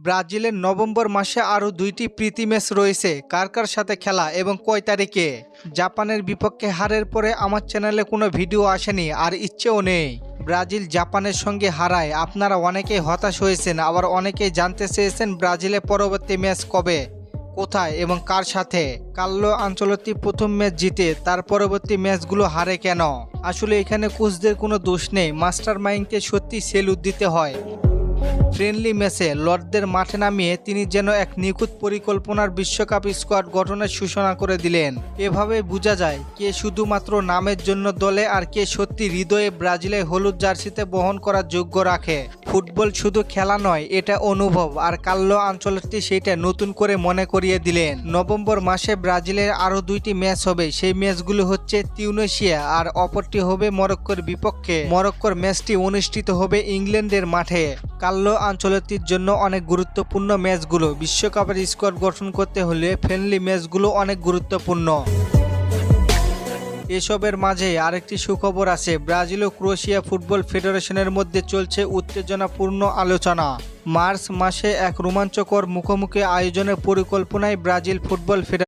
ব্রাজিলের নভেম্বর মাসে আরও 2টি প্রীতি ম্যাচ রয়েছে। কার কার সাথে খেলা এবং কয় তারিখে? জাপানের বিপক্ষে হারের পরে আমার চ্যানেলে কোনো ভিডিও আসেনি, আর ইচ্ছেও নেই। ব্রাজিল জাপানের সঙ্গে হারায় আপনারা অনেকেই হতাশ হয়েছেন, আবার অনেকেই জানতে চেয়েছেন ব্রাজিলের পরবর্তী ম্যাচ কবে, কোথায় এবং কার সাথে। কার্লো আনচেলত্তি প্রথম ম্যাচ জিতে তার পরবর্তী ম্যাচগুলো হারে কেন? আসলে এখানে কোচদের কোনো দোষ নেই, মাস্টার মাইন্ডকে সত্যি সেলুট দিতে হয়। ফ্রেন্ডলি ম্যাচে লর্ডদের মাঠে নামিয়ে তিনি যেন এক নিখুঁত পরিকল্পনার বিশ্বকাপ স্কোয়াড গঠনের সূচনা করে দিলেন। এভাবে বোঝা যায় কে শুধুমাত্র নামের জন্য দলে আর কে সত্যি হৃদয়ে ব্রাজিলের হলুদ জার্সিতে বহন করার যোগ্য রাখে। ফুটবল শুধু খেলা নয়, এটা অনুভব, আর কার্লো আনচেলত্তি সেটা নতুন করে মনে করিয়ে দিলেন। নভেম্বর মাসে ব্রাজিলের আরও 2টি ম্যাচ হবে। সেই ম্যাচগুলো হচ্ছে তিউনিসিয়া আর অপরটি হবে মরক্কোর বিপক্ষে। মরক্কোর ম্যাচটি অনুষ্ঠিত হবে ইংল্যান্ডের মাঠে। কার্লো আনচেলত্তির জন্য অনেক গুরুত্বপূর্ণ ম্যাচগুলো। বিশ্বকাপের স্কোয়াড গঠন করতে হলে ফ্রেন্ডলি ম্যাচগুলো অনেক গুরুত্বপূর্ণ। এসবের মাঝে আরেকটি সুখবর আছে, ব্রাজিল ও ক্রোয়েশিয়া ফুটবল ফেডারেশনের মধ্যে চলছে উত্তেজনাপূর্ণ আলোচনা। মার্চ মাসে এক রোমাঞ্চকর মুখোমুখি আয়োজনের পরিকল্পনায় ব্রাজিল ফুটবল ফেডারেশন